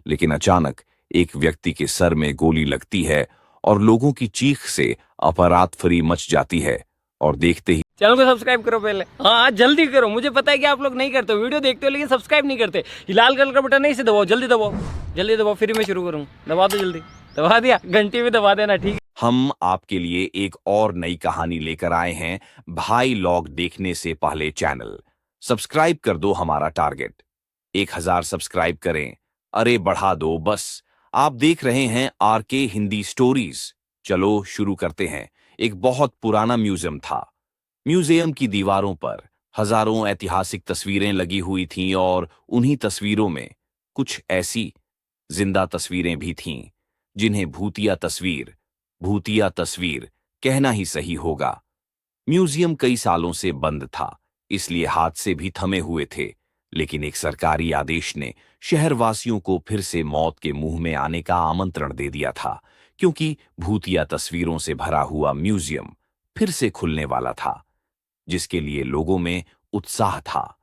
लेकिन अचानक एक व्यक्ति के सर में गोली लगती है और लोगों की चीख से अफरातफरी मच जाती है। और देखते ही चैनल को सब्सक्राइब करो पहले। हाँ जल्दी करो, मुझे पता है कि आप लोग नहीं करते हो, वीडियो देखते हो लेकिन सब्सक्राइब नहीं करते। ये लाल कलर का बटन नहीं, इसे दबाओ, जल्दी दबाओ, जल्दी दबाओ, फिर मैं शुरू करूँ। दबा दो जल्दी, दबा दिया, घंटी भी दबा देना, ठीक है। हम आपके लिए एक और नई कहानी लेकर आए हैं। भाई लॉग देखने से पहले चैनल सब्सक्राइब कर दो। हमारा टारगेट 1000 सब्सक्राइब करें। अरे बढ़ा दो बस। आप देख रहे हैं आरके हिंदी स्टोरीज। चलो शुरू करते हैं। एक बहुत पुराना म्यूजियम था। म्यूजियम की दीवारों पर हजारों ऐतिहासिक तस्वीरें लगी हुई थीं और उन्हीं तस्वीरों में कुछ ऐसी जिंदा तस्वीरें भी थीं जिन्हें भूतिया तस्वीर कहना ही सही होगा। म्यूजियम कई सालों से बंद था, इसलिए हादसे भी थमे हुए थे। लेकिन एक सरकारी आदेश ने शहरवासियों को फिर से मौत के मुंह में आने का आमंत्रण दे दिया था, क्योंकि भूतिया तस्वीरों से भरा हुआ म्यूजियम फिर से खुलने वाला था, जिसके लिए लोगों में उत्साह था।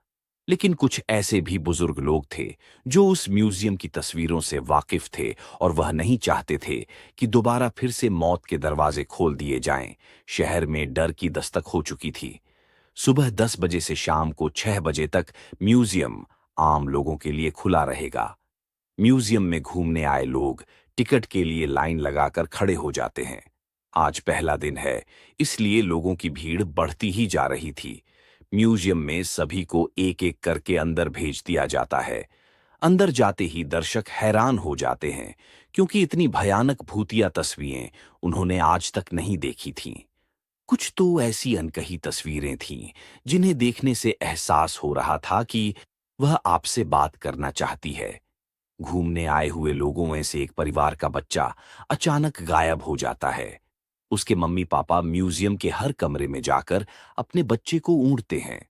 लेकिन कुछ ऐसे भी बुजुर्ग लोग थे जो उस म्यूजियम की तस्वीरों से वाकिफ थे और वह नहीं चाहते थे कि दोबारा फिर से मौत के दरवाजे खोल दिए जाएं। शहर में डर की दस्तक हो चुकी थी। सुबह 10 बजे से शाम को 6 बजे तक म्यूजियम आम लोगों के लिए खुला रहेगा। म्यूजियम में घूमने आए लोग टिकट के लिए लाइन लगाकर खड़े हो जाते हैं। आज पहला दिन है, इसलिए लोगों की भीड़ बढ़ती ही जा रही थी। म्यूजियम में सभी को एक एक करके अंदर भेज दिया जाता है। अंदर जाते ही दर्शक हैरान हो जाते हैं, क्योंकि इतनी भयानक भूतिया तस्वीरें उन्होंने आज तक नहीं देखी थीं। कुछ तो ऐसी अनकही तस्वीरें थीं जिन्हें देखने से एहसास हो रहा था कि वह आपसे बात करना चाहती है। घूमने आए हुए लोगों में से एक परिवार का बच्चा अचानक गायब हो जाता है। उसके मम्मी पापा म्यूजियम के हर कमरे में जाकर अपने बच्चे को ढूंढते हैं,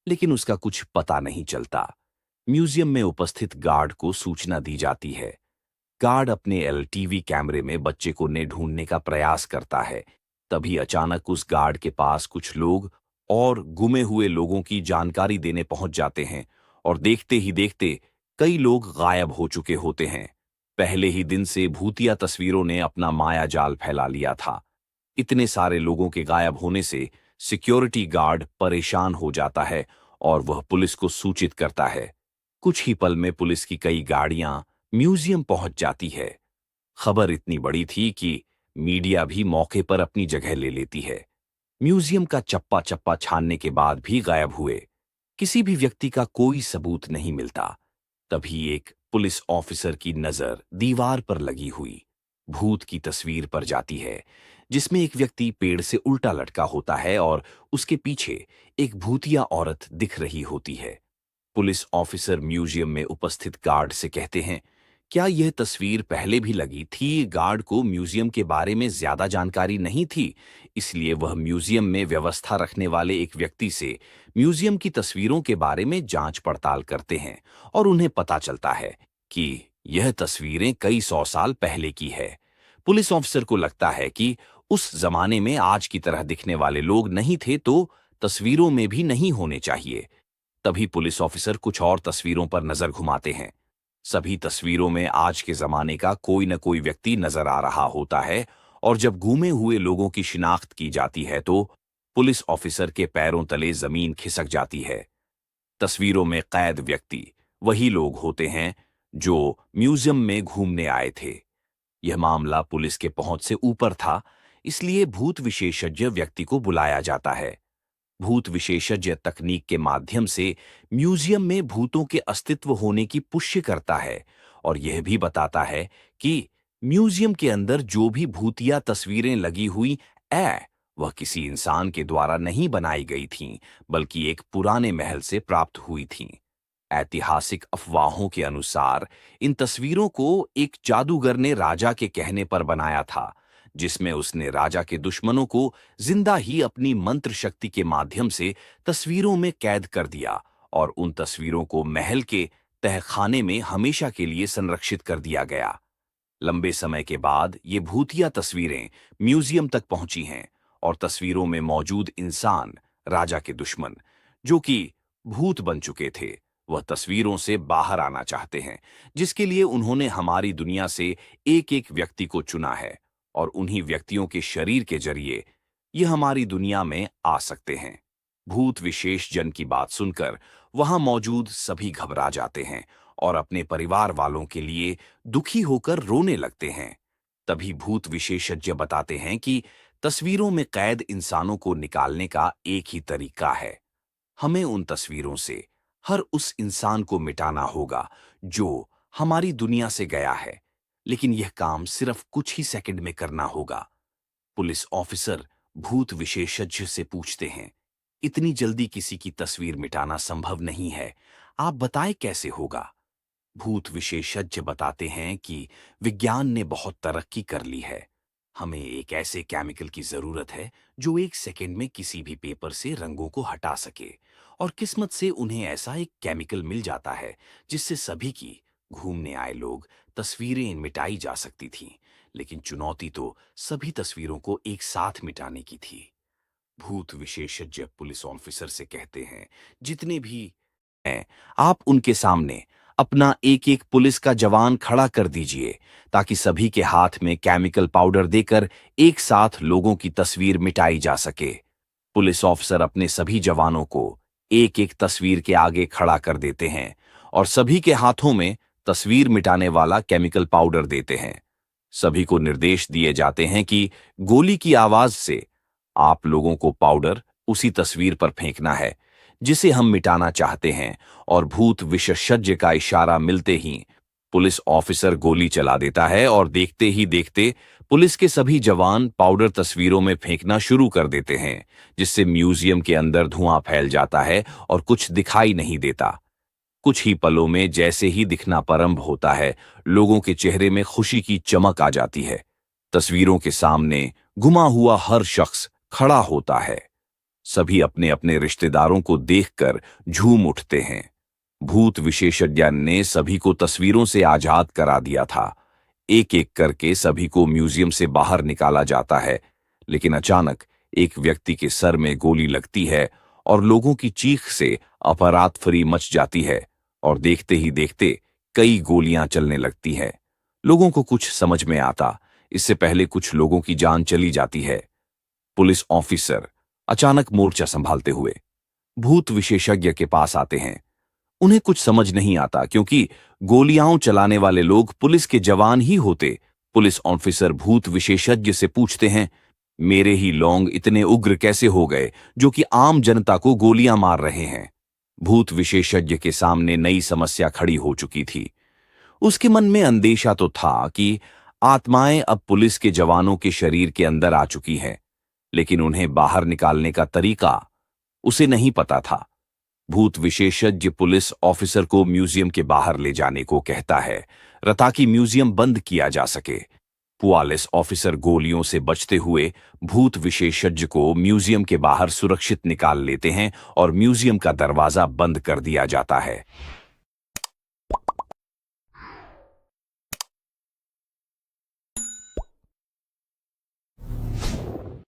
लेकिन उसका कुछ पता नहीं चलता। म्यूजियम में उपस्थित गार्ड को सूचना दी जाती है। गार्ड अपने एलटीवी कैमरे में बच्चे को ढूंढने का प्रयास करता है। तभी अचानक उस गार्ड के पास कुछ लोग और गुमे हुए लोगों की जानकारी देने पहुंच जाते हैं, और देखते ही देखते कई लोग गायब हो चुके होते हैं। पहले ही दिन से भूतिया तस्वीरों ने अपना माया जाल फैला लिया था। इतने सारे लोगों के गायब होने से सिक्योरिटी गार्ड परेशान हो जाता है और वह पुलिस को सूचित करता है। कुछ ही पल में पुलिस की कई गाड़ियां म्यूजियम पहुंच जाती है। खबर इतनी बड़ी थी कि मीडिया भी मौके पर अपनी जगह ले लेती है। म्यूजियम का चप्पा चप्पा छानने के बाद भी गायब हुए किसी भी व्यक्ति का कोई सबूत नहीं मिलता। तभी एक पुलिस ऑफिसर की नजर दीवार पर लगी हुई भूत की तस्वीर पर जाती है, जिसमें एक व्यक्ति पेड़ से उल्टा लटका होता है और उसके पीछे एक भूतिया औरत दिख रही होती है। पुलिस ऑफिसर म्यूजियम में उपस्थित गार्ड से कहते हैं, क्या यह तस्वीर पहले भी लगी थी? गार्ड को म्यूजियम के बारे में ज्यादा जानकारी नहीं थी, इसलिए वह म्यूजियम में व्यवस्था रखने वाले एक व्यक्ति से म्यूजियम की तस्वीरों के बारे में जांच पड़ताल करते हैं और उन्हें पता चलता है कि यह तस्वीरें कई 100 साल पहले की है। पुलिस ऑफिसर को लगता है कि उस जमाने में आज की तरह दिखने वाले लोग नहीं थे, तो तस्वीरों में भी नहीं होने चाहिए। तभी पुलिस ऑफिसर कुछ और तस्वीरों पर नजर घुमाते हैं। सभी तस्वीरों में आज के जमाने का कोई न कोई व्यक्ति नजर आ रहा होता है, और जब गुमे हुए लोगों की शिनाख्त की जाती है तो पुलिस ऑफिसर के पैरों तले जमीन खिसक जाती है। तस्वीरों में कैद व्यक्ति वही लोग होते हैं जो म्यूजियम में घूमने आए थे। यह मामला पुलिस के पहुंच से ऊपर था, इसलिए भूत विशेषज्ञ व्यक्ति को बुलाया जाता है। भूत विशेषज्ञ तकनीक के माध्यम से म्यूजियम में भूतों के अस्तित्व होने की पुष्टि करता है और यह भी बताता है कि म्यूजियम के अंदर जो भी भूतिया तस्वीरें लगी हुई वह किसी इंसान के द्वारा नहीं बनाई गई थीं, बल्कि एक पुराने महल से प्राप्त हुई थीं। ऐतिहासिक अफवाहों के अनुसार इन तस्वीरों को एक जादूगर ने राजा के कहने पर बनाया था, जिसमें उसने राजा के दुश्मनों को जिंदा ही अपनी मंत्र शक्ति के माध्यम से तस्वीरों में कैद कर दिया और उन तस्वीरों को महल के तहखाने में हमेशा के लिए संरक्षित कर दिया गया। लंबे समय के बाद ये भूतिया तस्वीरें म्यूजियम तक पहुंची हैं और तस्वीरों में मौजूद इंसान राजा के दुश्मन, जो कि भूत बन चुके थे, वह तस्वीरों से बाहर आना चाहते हैं, जिसके लिए उन्होंने हमारी दुनिया से एक एक व्यक्ति को चुना है और उन्हीं व्यक्तियों के शरीर के जरिए ये हमारी दुनिया में आ सकते हैं। भूत विशेष जन की बात सुनकर वहां मौजूद सभी घबरा जाते हैं और अपने परिवार वालों के लिए दुखी होकर रोने लगते हैं। तभी भूत विशेषज्ञ बताते हैं कि तस्वीरों में कैद इंसानों को निकालने का एक ही तरीका है। हमें उन तस्वीरों से हर उस इंसान को मिटाना होगा जो हमारी दुनिया से गया है, लेकिन यह काम सिर्फ कुछ ही सेकंड में करना होगा। पुलिस ऑफिसर भूत विशेषज्ञ से पूछते हैं, इतनी जल्दी किसी की तस्वीर मिटाना संभव नहीं है, आप बताएं कैसे होगा? भूत विशेषज्ञ बताते हैं कि विज्ञान ने बहुत तरक्की कर ली है। हमें एक ऐसे केमिकल की जरूरत है जो एक सेकंड में किसी भी पेपर से रंगों को हटा सके, और किस्मत से उन्हें ऐसा एक केमिकल मिल जाता है जिससे सभी की घूमने आए लोग तस्वीरें मिटाई जा सकती थीं। लेकिन चुनौती तो सभी तस्वीरों को एक साथ मिटाने की थी। भूत विशेषज्ञ पुलिस ऑफिसर से कहते हैं, जितने भी हैं, आप उनके सामने अपना एक एक पुलिस का जवान खड़ा कर दीजिए ताकि सभी के हाथ में केमिकल पाउडर देकर एक साथ लोगों की तस्वीर मिटाई जा सके। पुलिस ऑफिसर अपने सभी जवानों को एक एक तस्वीर के आगे खड़ा कर देते हैं और सभी के हाथों में तस्वीर मिटाने वाला केमिकल पाउडर देते हैं। सभी को निर्देश दिए जाते हैं कि गोली की आवाज से आप लोगों को पाउडर उसी तस्वीर पर फेंकना है जिसे हम मिटाना चाहते हैं, और भूत विशेषज्ञ का इशारा मिलते ही पुलिस ऑफिसर गोली चला देता है और देखते ही देखते पुलिस के सभी जवान पाउडर तस्वीरों में फेंकना शुरू कर देते हैं, जिससे म्यूजियम के अंदर धुआं फैल जाता है और कुछ दिखाई नहीं देता। कुछ ही पलों में जैसे ही दिखना प्रारंभ होता है, लोगों के चेहरे में खुशी की चमक आ जाती है। तस्वीरों के सामने गुमा हुआ हर शख्स खड़ा होता है। सभी अपने अपने रिश्तेदारों को देखकर झूम उठते हैं। भूत विशेषज्ञ ने सभी को तस्वीरों से आजाद करा दिया था। एक एक करके सभी को म्यूजियम से बाहर निकाला जाता है, लेकिन अचानक एक व्यक्ति के सर में गोली लगती है और लोगों की चीख से अफरातफरी मच जाती है, और देखते ही देखते कई गोलियां चलने लगती हैं। लोगों को कुछ समझ में आता, इससे पहले कुछ लोगों की जान चली जाती है। पुलिस ऑफिसर अचानक मोर्चा संभालते हुए भूत विशेषज्ञ के पास आते हैं। उन्हें कुछ समझ नहीं आता क्योंकि गोलियां चलाने वाले लोग पुलिस के जवान ही होते। पुलिस ऑफिसर भूत विशेषज्ञ से पूछते हैं, मेरे ही लोग इतने उग्र कैसे हो गए जो कि आम जनता को गोलियां मार रहे हैं? भूत विशेषज्ञ के सामने नई समस्या खड़ी हो चुकी थी। उसके मन में अंदेशा तो था कि आत्माएं अब पुलिस के जवानों के शरीर के अंदर आ चुकी हैं, लेकिन उन्हें बाहर निकालने का तरीका उसे नहीं पता था। भूत विशेषज्ञ पुलिस ऑफिसर को म्यूजियम के बाहर ले जाने को कहता है ताकि म्यूजियम बंद किया जा सके। पुलिस ऑफिसर गोलियों से बचते हुए भूत विशेषज्ञ को म्यूजियम के बाहर सुरक्षित निकाल लेते हैं और म्यूजियम का दरवाजा बंद कर दिया जाता है।